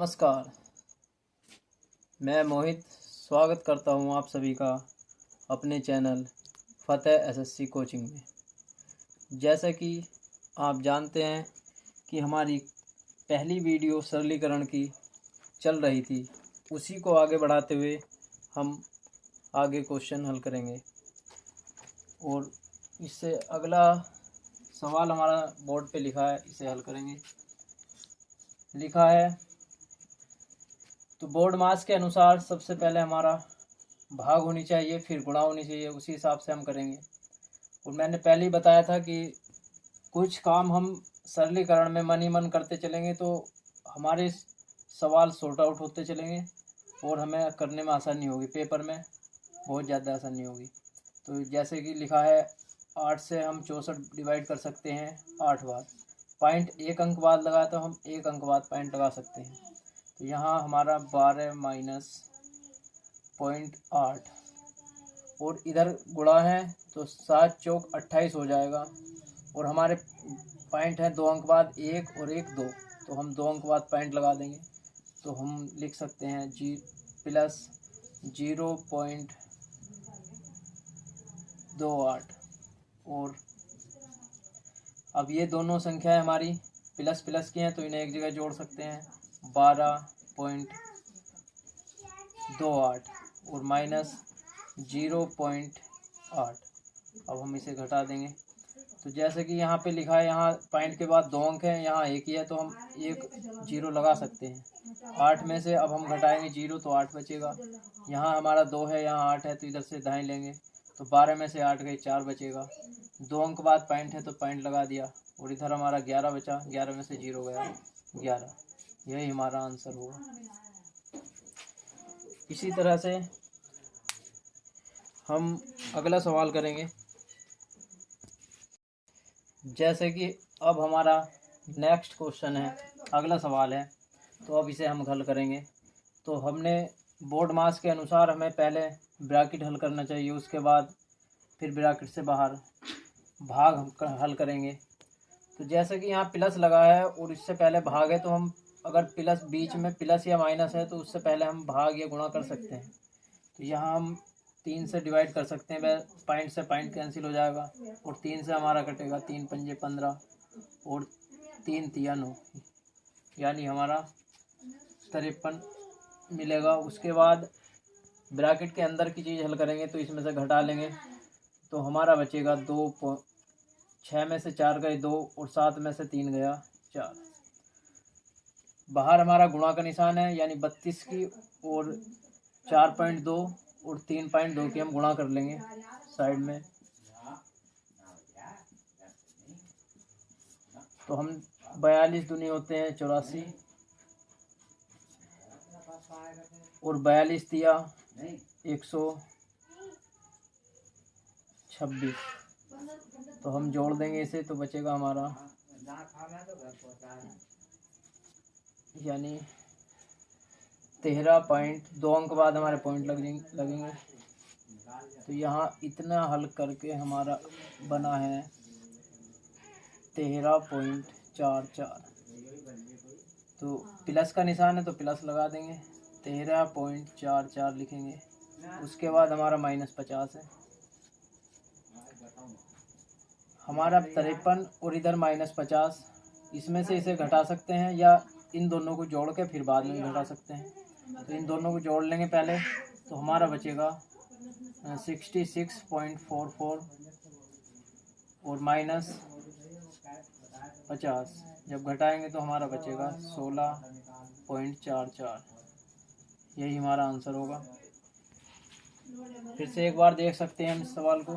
नमस्कार, मैं मोहित स्वागत करता हूं आप सभी का अपने चैनल फतेह एसएससी कोचिंग में। जैसा कि आप जानते हैं कि हमारी पहली वीडियो सरलीकरण की चल रही थी, उसी को आगे बढ़ाते हुए हम आगे क्वेश्चन हल करेंगे। और इससे अगला सवाल हमारा बोर्ड पे लिखा है, इसे हल करेंगे। लिखा है तो बोर्ड मास के अनुसार सबसे पहले हमारा भाग होनी चाहिए, फिर गुणा होनी चाहिए, उसी हिसाब से हम करेंगे। और मैंने पहले ही बताया था कि कुछ काम हम सरलीकरण में मन ही मन करते चलेंगे तो हमारे सवाल सॉर्ट आउट होते चलेंगे और हमें करने में आसानी होगी, पेपर में बहुत ज़्यादा आसानी होगी। तो जैसे कि लिखा है 8 से हम 64 डिवाइड कर सकते हैं 8 बार। पॉइंट एक अंक बाद लगाया तो हम एक अंक बाद पॉइंट लगा सकते हैं। तो यहाँ हमारा 12 माइनस 0.8 और इधर गुणा है तो 7 चौक 28 हो जाएगा। और हमारे पॉइंट है 2 अंक बाद 1 और 1 2, तो हम 2 अंक बाद पॉइंट लगा देंगे। तो हम लिख सकते हैं जी प्लस 0.28। और अब ये दोनों संख्याएं हमारी प्लस प्लस की हैं तो इन्हें एक जगह जोड़ सकते हैं 12.28 और माइनस 0.8। अब हम इसे घटा देंगे तो जैसे कि यहाँ पे लिखा है, यहाँ पॉइंट के बाद 2 अंक हैं, यहाँ एक ही है तो हम एक जीरो लगा सकते हैं। 8 में से अब हम घटाएंगे 0 तो 8 बचेगा। यहाँ हमारा 2 है, यहाँ 8 है तो इधर से दाएं लेंगे तो 12 में से 8 गए 4 बचेगा। 2 अंक बाद पॉइंट है तो पॉइंट लगा दिया और इधर हमारा 11 बचा, 11 में से 0 गया 11। यही हमारा आंसर होगा। इसी तरह से हम अगला सवाल करेंगे। जैसे कि अब हमारा नेक्स्ट क्वेश्चन है, अगला सवाल है, तो अब इसे हम हल करेंगे। तो हमने बोर्ड मास के अनुसार हमें पहले ब्रैकेट हल करना चाहिए, उसके बाद फिर ब्रैकेट से बाहर भाग हम हल करेंगे। तो जैसे कि यहाँ प्लस लगा है और इससे पहले भाग है, तो हम अगर प्लस बीच में प्लस या माइनस है तो उससे पहले हम भाग या गुणा कर सकते हैं। तो यहाँ हम 3 से डिवाइड कर सकते हैं, पॉइंट से पॉइंट कैंसिल हो जाएगा और 3 से हमारा कटेगा 3 पंजे 15 और 3 तिया 9, यानी हमारा 53 मिलेगा। उसके बाद ब्रैकेट के अंदर की चीज़ हल करेंगे तो इसमें से घटा लेंगे तो हमारा बचेगा 2। 6 में से 4 गए 2 और 7 में से 3 गया 4। बाहर हमारा गुणा का निशान है, यानी 32 की और 4.2 और 3.2 की हम गुणा कर लेंगे साइड में। तो हम 42 दूनी होते हैं 84 और 42 तिया 126। तो हम जोड़ देंगे इसे तो बचेगा हमारा, यानी 13.2 अंक बाद हमारे पॉइंट लगेंगे। तो यहाँ इतना हल करके हमारा बना है 13.44। तो प्लस का निशान है तो प्लस लगा देंगे, 13.44 लिखेंगे। उसके बाद हमारा -50 है, हमारा 53 और इधर -50। इसमें से इसे घटा सकते हैं या इन दोनों को जोड़ के फिर बाद में घटा सकते हैं। तो इन दोनों को जोड़ लेंगे पहले, तो हमारा बचेगा 66.44 और -50। जब घटाएंगे तो हमारा बचेगा 16.44। यही हमारा आंसर होगा। फिर से एक बार देख सकते हैं हम इस सवाल को।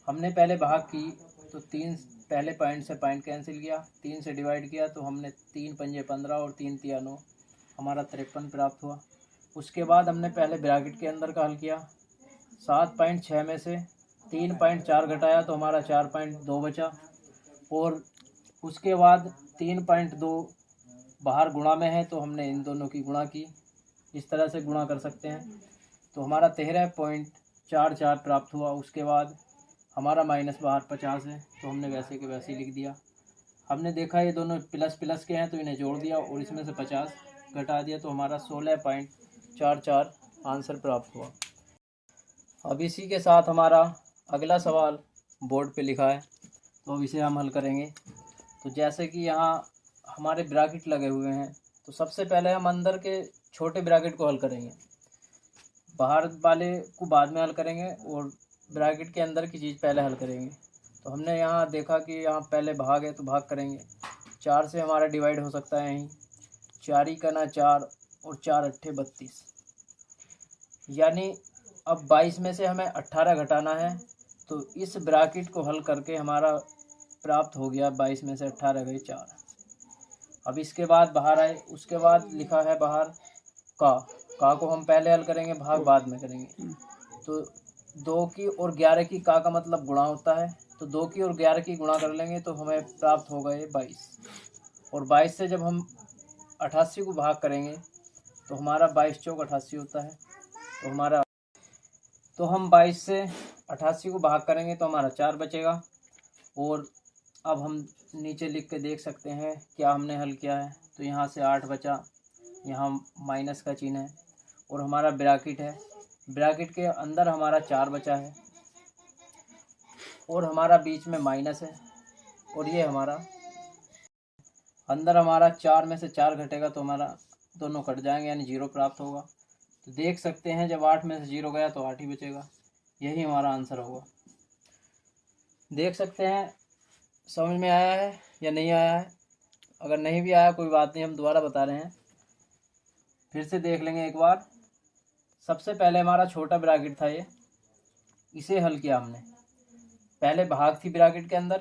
हमने पहले भाग की तो 3 पहले पॉइंट से पॉइंट कैंसिल किया, 3 से डिवाइड किया तो हमने 3 पंजे 15 और 3 तिया 9, हमारा 53 प्राप्त हुआ। उसके बाद हमने पहले ब्रैकेट के अंदर का हल किया, 7.6 में से 3.4 घटाया तो हमारा 4.2 बचा। और उसके बाद 3.2 बाहर गुणा में है तो हमने इन दोनों की गुणा की, इस तरह से गुणा कर सकते हैं। तो हमारा 13.44 प्राप्त हुआ। उसके बाद हमारा माइनस बाहर 50 है तो हमने वैसे के वैसे ही लिख दिया। हमने देखा ये दोनों प्लस प्लस के हैं तो इन्हें जोड़ दिया और इसमें से 50 घटा दिया तो हमारा 16.44 आंसर प्राप्त हुआ। अब इसी के साथ हमारा अगला सवाल बोर्ड पे लिखा है, तो अब इसे हम हल करेंगे। तो जैसे कि यहाँ हमारे ब्रैकेट लगे हुए हैं, तो सबसे पहले हम अंदर के छोटे ब्रैकेट को हल करेंगे, बाहर वाले को बाद में हल करेंगे और ब्रैकेट के अंदर की चीज़ पहले हल करेंगे। तो हमने यहाँ देखा कि यहाँ पहले भाग है तो भाग करेंगे, 4 से हमारा डिवाइड हो सकता है यहीं, 4 ही करना 4 और 4 अट्ठे 32, यानी अब 22 में से हमें 18 घटाना है। तो इस ब्रैकेट को हल करके हमारा प्राप्त हो गया 22 में से 18 गए 4। अब इसके बाद बाहर आए, उसके बाद लिखा है बाहर का को हम पहले हल करेंगे, भाग बाद में करेंगे। तो 2 की और 11 की का मतलब गुणा होता है, तो 2 की और 11 की गुणा कर लेंगे तो हमें प्राप्त हो गए 22। और 22 से जब हम 88 को भाग करेंगे तो हमारा 22 चौक 88 होता है। तो हम 22 से 88 को भाग करेंगे तो हमारा 4 बचेगा। और अब हम नीचे लिख के देख सकते हैं क्या हमने हल किया है। तो यहाँ से 8 बचा, यहाँ माइनस का चिन्ह है और हमारा ब्रैकेट है, ब्रैकेट के अंदर हमारा 4 बचा है और हमारा बीच में माइनस है और ये हमारा अंदर हमारा 4 में से 4 घटेगा तो हमारा दोनों कट जाएंगे, यानी 0 प्राप्त होगा। तो देख सकते हैं जब 8 में से 0 गया तो 8 ही बचेगा, यही हमारा आंसर होगा। देख सकते हैं समझ में आया है या नहीं आया है। अगर नहीं भी आया कोई बात नहीं, हम दोबारा बता रहे हैं, फिर से देख लेंगे एक बार। सबसे पहले हमारा छोटा ब्रैकेट था ये, इसे हल किया हमने। पहले भाग थी ब्रैकेट के अंदर,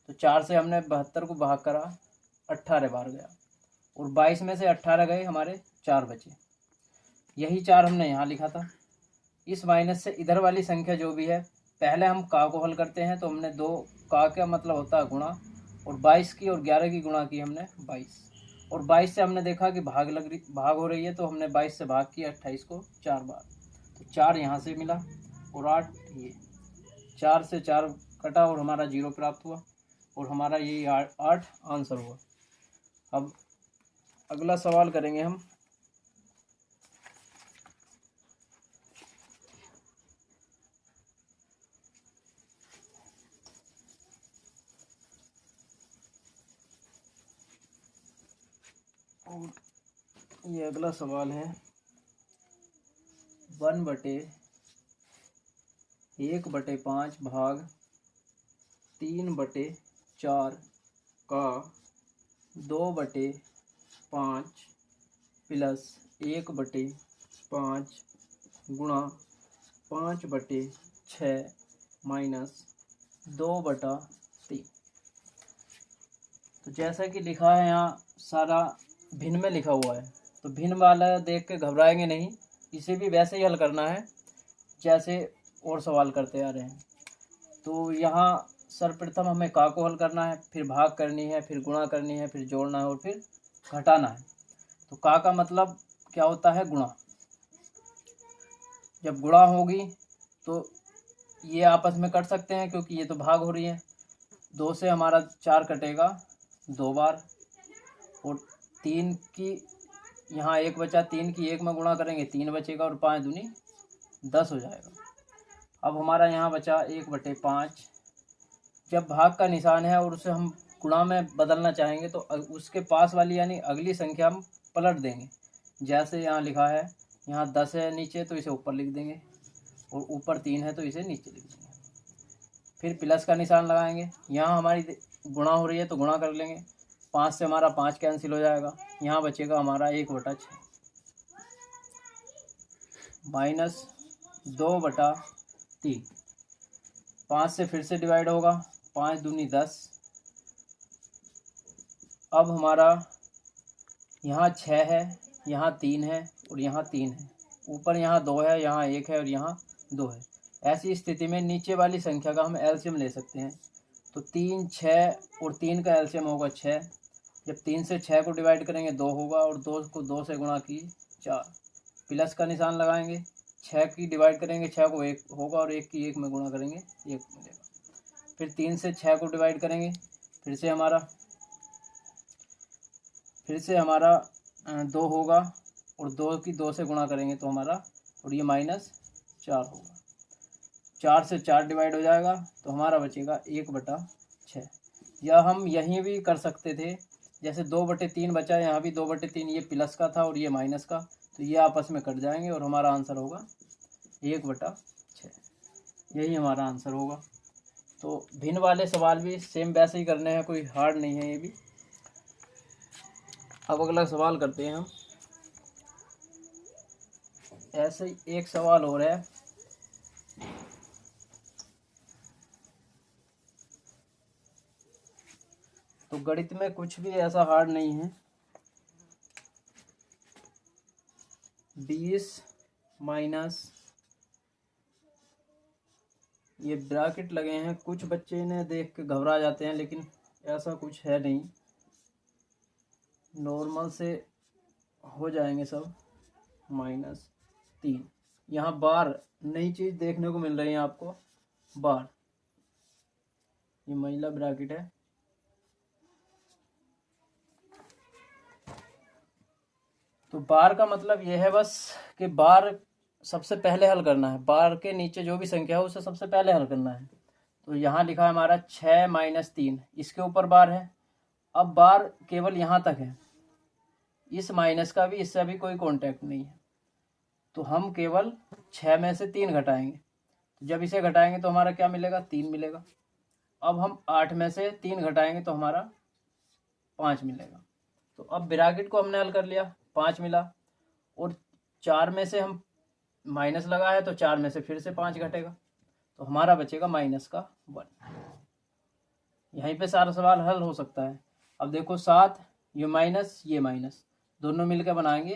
तो 4 से हमने 72 को भाग करा, 18 बार गया और 22 में से 18 गए, हमारे 4 बचे। यही 4 हमने यहाँ लिखा था। इस माइनस से इधर वाली संख्या जो भी है, पहले हम का को हल करते हैं तो हमने 2 का क्या मतलब होता है गुणा, और 22 की और 11 की गुणा की हमने 22, और 22 से हमने देखा कि भाग हो रही है तो हमने 22 से भाग किया 28 को 4 बार, तो 4 यहाँ से मिला और 8 ये, 4 से 4 कटा और हमारा 0 प्राप्त हुआ और हमारा यही 8 आंसर हुआ। अब अगला सवाल करेंगे हम। और ये अगला सवाल है 1/1/5 भाग 3/4 का 2/5 प्लस 1/5 गुणा 5/6 माइनस 2/3। तो जैसा कि लिखा है यहाँ सारा भिन्न में लिखा हुआ है, तो भिन्न वाला देख के घबराएंगे नहीं, इसे भी वैसे ही हल करना है जैसे और सवाल करते आ रहे हैं। तो यहाँ सर्वप्रथम हमें का को हल करना है, फिर भाग करनी है, फिर गुणा करनी है, फिर जोड़ना है और फिर घटाना है। तो का मतलब क्या होता है गुणा। जब गुणा होगी तो ये आपस में कट सकते हैं क्योंकि ये तो भाग हो रही है। 2 से हमारा 4 कटेगा 2 बार और 3 की यहाँ 1 बचा, 3 की 1 में गुणा करेंगे 3 बचेगा और 5 दूनी 10 हो जाएगा। अब हमारा यहाँ बचा 1/5। जब भाग का निशान है और उसे हम गुणा में बदलना चाहेंगे तो उसके पास वाली यानी अगली संख्या हम पलट देंगे। जैसे यहाँ लिखा है, यहाँ 10 है नीचे तो इसे ऊपर लिख देंगे और ऊपर 3 है तो इसे नीचे लिख देंगे। फिर प्लस का निशान लगाएंगे, यहाँ हमारी गुणा हो रही है तो गुणा कर लेंगे, 5 से हमारा 5 कैंसिल हो जाएगा, यहाँ बचेगा हमारा 1/6 माइनस 2/3। 5 से फिर से डिवाइड होगा, 5 दूनी 10। अब हमारा यहाँ 6 है, यहाँ 3 है और यहाँ 3 है, ऊपर यहाँ 2 है, यहाँ 1 है और यहाँ 2 है। ऐसी स्थिति में नीचे वाली संख्या का हम एलसीएम ले सकते हैं। तो 3, 6 और 3 का एलसीएम होगा 6। जब 3 से 6 को डिवाइड करेंगे 2 होगा और 2 को 2 से गुणा की 4। प्लस का निशान लगाएंगे, 6 की डिवाइड करेंगे 6 को 1 होगा और 1 की 1 में गुणा करेंगे 1 मिलेगा। फिर 3 से 6 को डिवाइड करेंगे, फिर से हमारा 2 होगा और 2 की 2 से गुणा करेंगे तो हमारा, और ये -4 होगा। 4 से 4 डिवाइड हो जाएगा तो हमारा बचेगा 1/6। या हम यहीं भी कर सकते थे, जैसे 2/3 बचा, यहाँ भी 2/3, ये प्लस का था और ये माइनस का, तो ये आपस में कट जाएंगे और हमारा आंसर होगा 1/6। यही हमारा आंसर होगा। तो भिन्न वाले सवाल भी सेम वैसे ही करने हैं, कोई हार्ड नहीं है ये भी। अब अगला सवाल करते हैं हम। ऐसे ही एक सवाल और है। तो गणित में कुछ भी ऐसा हार्ड नहीं है। 20 माइनस, ये ब्रैकेट लगे हैं, कुछ बच्चे इन्हें देख के घबरा जाते हैं, लेकिन ऐसा कुछ है नहीं, नॉर्मल से हो जाएंगे सब। -3, यहाँ बार नई चीज़ देखने को मिल रही है आपको, बार, ये महिला ब्रैकेट है। तो बार का मतलब यह है बस कि बार सबसे पहले हल करना है, बार के नीचे जो भी संख्या है उसे सबसे पहले हल करना है। तो यहाँ लिखा है हमारा 6 - 3, इसके ऊपर बार है। अब बार केवल यहाँ तक है, इस माइनस का भी इससे अभी कोई कांटेक्ट नहीं है, तो हम केवल 6 में से 3 घटाएंगे। तो जब इसे घटाएंगे तो हमारा क्या मिलेगा, 3 मिलेगा। अब हम 8 में से 3 घटाएंगे तो हमारा 5 मिलेगा। तो अब ब्रैकेट को हमने हल कर लिया, 5 मिला, और 4 में से हम माइनस लगा है तो 4 में से फिर से 5 घटेगा, तो हमारा बचेगा -1। यहीं पे सारा सवाल हल हो सकता है। अब देखो 7, ये माइनस दोनों मिलकर बनाएंगे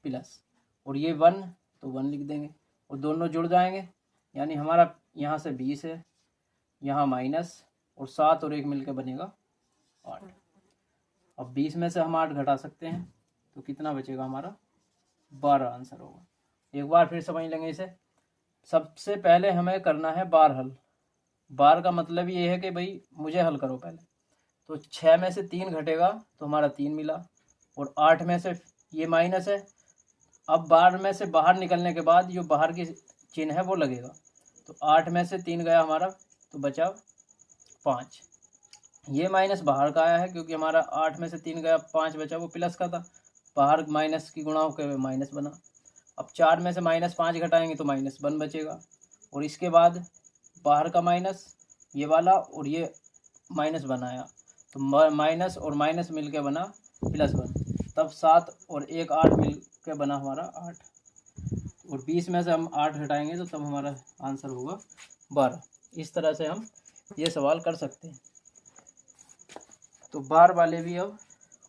प्लस, और ये 1 तो 1 लिख देंगे, और दोनों जुड़ जाएंगे, यानी हमारा यहाँ से 20 है, यहाँ माइनस, और 7 और 1 मिलकर बनेगा 8। अब 20 में से हम 8 घटा सकते हैं, तो कितना बचेगा हमारा, 12 आंसर होगा। एक बार फिर समझ लेंगे इसे। सबसे पहले हमें करना है बार हल। बार का मतलब ये है कि भाई मुझे हल करो पहले। तो 6 में से 3 घटेगा तो हमारा 3 मिला, और 8 में से, ये माइनस है, अब बार में से बाहर निकलने के बाद जो बाहर की चिन्ह है वो लगेगा, तो 8 में से 3 गया हमारा, तो बचा 5। ये माइनस बाहर का आया है क्योंकि हमारा 8 में से 3 गया, 5 बचा, वो प्लस का था, बाहर माइनस की गुणा होकर माइनस बना। अब 4 में से -5 घटाएंगे तो -1 बचेगा, और इसके बाद बाहर का माइनस, ये वाला, और ये माइनस बनाया, तो माइनस और माइनस मिलके बना +1, तब 7 और 1 8 मिलके बना हमारा 8, और 20 में से हम 8 घटाएंगे तो तब हमारा आंसर होगा 12। इस तरह से हम ये सवाल कर सकते हैं। तो बार वाले भी अब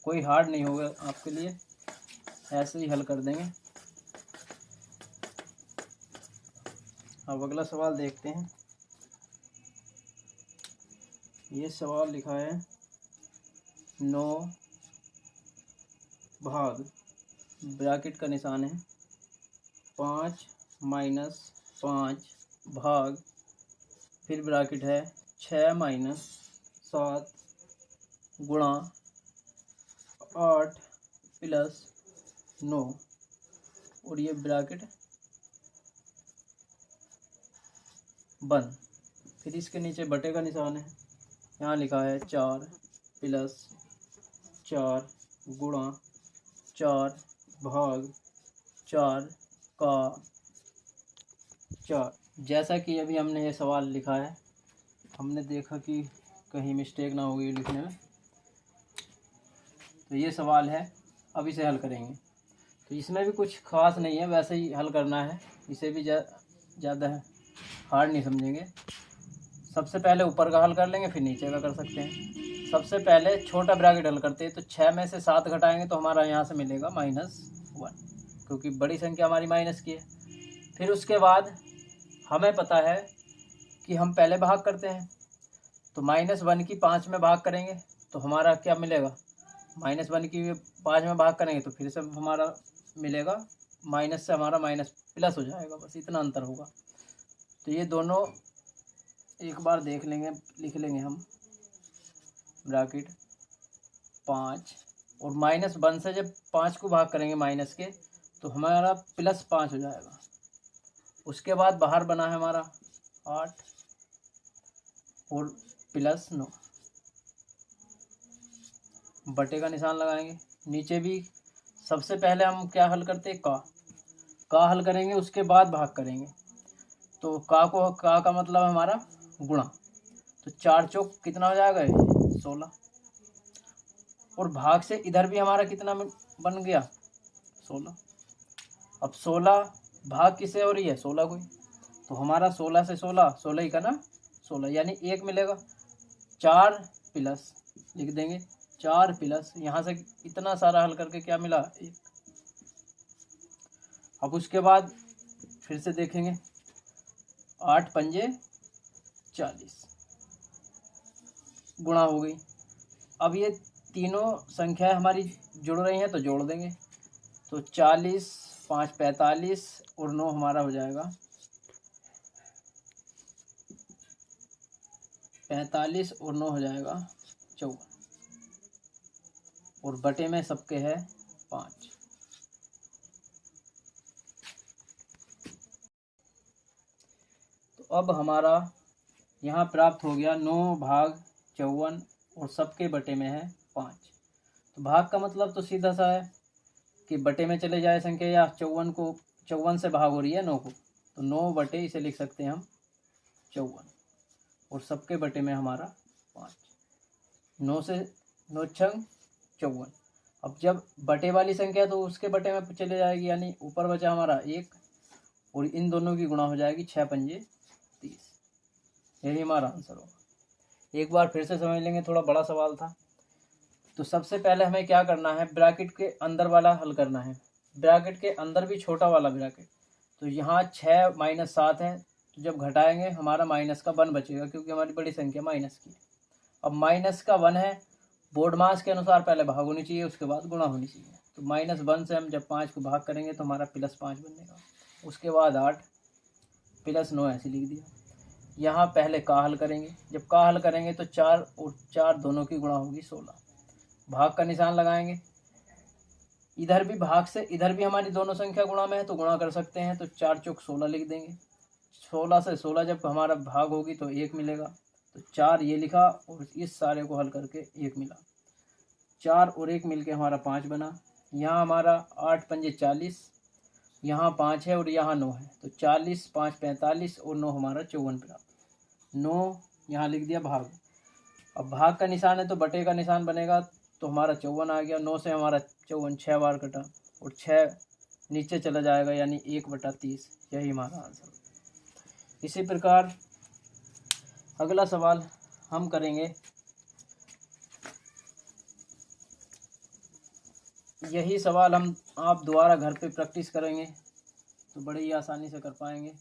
कोई हार्ड नहीं होगा आपके लिए, ऐसे ही हल कर देंगे। अब अगला सवाल देखते हैं। ये सवाल लिखा है 9 भाग, ब्रैकेट का निशान है, 5 - 5 भाग, फिर ब्रैकेट है 6 - 7 गुणा 8 + 9, और ये ब्रैकेट बंद। फिर इसके नीचे बटे का निशान है, यहाँ लिखा है 4 + 4 गुणा 4 भाग 4 का 4। जैसा कि अभी हमने ये सवाल लिखा है, हमने देखा कि कहीं मिस्टेक ना होगी लिखने में। तो ये सवाल है, अब इसे हल करेंगे। तो इसमें भी कुछ खास नहीं है, वैसे ही हल करना है, इसे भी ज़्यादा हार्ड नहीं समझेंगे। सबसे पहले ऊपर का हल कर लेंगे, फिर नीचे का कर सकते हैं। सबसे पहले छोटा ब्रैकेट हल करते हैं, तो 6 में से 7 घटाएंगे तो हमारा यहाँ से मिलेगा -1, क्योंकि बड़ी संख्या हमारी माइनस की है। फिर उसके बाद हमें पता है कि हम पहले भाग करते हैं, तो -1 की 5 में भाग करेंगे तो हमारा क्या मिलेगा, -1 की 5 में भाग करेंगे तो फिर से हमारा मिलेगा, माइनस से हमारा माइनस प्लस हो जाएगा, बस इतना अंतर होगा। तो ये दोनों एक बार देख लेंगे, लिख लेंगे हम, ब्रैकेट 5 और -1 से जब 5 को भाग करेंगे माइनस के तो हमारा +5 हो जाएगा। उसके बाद बाहर बना है हमारा 8 और +9, बटे का निशान लगाएंगे। नीचे भी सबसे पहले हम क्या हल करते हैं, का हल करेंगे, उसके बाद भाग करेंगे। तो का का मतलब हमारा गुणा, तो 4 चौक कितना हो जाएगा, 16। और भाग से इधर भी हमारा कितना बन गया, 16। अब 16 भाग किसे हो रही है, 16 को, तो हमारा 16 से 16 ही का ना 16, यानी 1 मिलेगा। 4 प्लस लिख देंगे, 4 प्लस यहाँ से इतना सारा हल करके क्या मिला, 1। अब उसके बाद फिर से देखेंगे, 8 पंजे 40 गुणा हो गई। अब ये तीनों संख्याएं हमारी जुड़ रही हैं तो जोड़ देंगे, तो 40, 5 45 और 9 हमारा हो जाएगा 45 और 9 हो जाएगा 54, और बटे में सबके है 5। तो अब हमारा यहाँ प्राप्त हो गया 9 भाग 54 और सबके बटे में है 5। तो भाग का मतलब तो सीधा सा है कि बटे में चले जाए संख्या, या 54 से भाग हो रही है 9 को, तो 9 बटे इसे लिख सकते हैं हम 54, और सबके बटे में हमारा 5। 9 से 9 छंग 54। अब जब बटे वाली संख्या तो उसके बटे में चले जाएगी, यानी ऊपर बचा हमारा 1 और इन दोनों की गुणा हो जाएगी, 6 पंजे 30। यही हमारा आंसर होगा। एक बार फिर से समझ लेंगे, थोड़ा बड़ा सवाल था। तो सबसे पहले हमें क्या करना है, ब्रैकेट के अंदर वाला हल करना है। ब्रैकेट के अंदर भी छोटा वाला ब्रैकेट, तो यहाँ 6 - 7 है, तो जब घटाएंगे हमारा माइनस का 1 बचेगा, क्योंकि हमारी बड़ी संख्या माइनस की है। अब माइनस का 1 है, बोर्ड मास के अनुसार पहले भाग होनी चाहिए, उसके बाद गुणा होनी चाहिए। तो -1 से हम जब 5 को भाग करेंगे तो हमारा +5 बनेगा। उसके बाद 8 +9 ऐसे लिख दिया। यहाँ पहले का हल करेंगे, जब का हल करेंगे तो 4 और 4 दोनों की गुणा होगी 16। भाग का निशान लगाएंगे, इधर भी भाग से इधर भी हमारी दोनों संख्या गुणा में है तो गुणा कर सकते हैं, तो 4 चौक 16 लिख देंगे। 16 से 16 जब हमारा भाग होगी तो 1 मिलेगा, तो 4 ये लिखा और इस सारे को हल करके 1 मिला। 4 और 1 मिलके हमारा 5 बना। यहाँ हमारा 8 पंजे 40, यहाँ 5 है और यहाँ 9 है, तो 40, 5 45 और 9 हमारा 54 प्राप्त। 9 यहाँ लिख दिया भाग। अब भाग का निशान है तो बटे का निशान बनेगा, तो हमारा 54 आ गया। 9 से हमारा 54 6 बार कटा और 6 नीचे चला जाएगा, यानी 1/30। यही हमारा आंसर। इसी प्रकार अगला सवाल हम करेंगे, यही सवाल हम आप दोबारा घर पे प्रैक्टिस करेंगे तो बड़े ही आसानी से कर पाएंगे।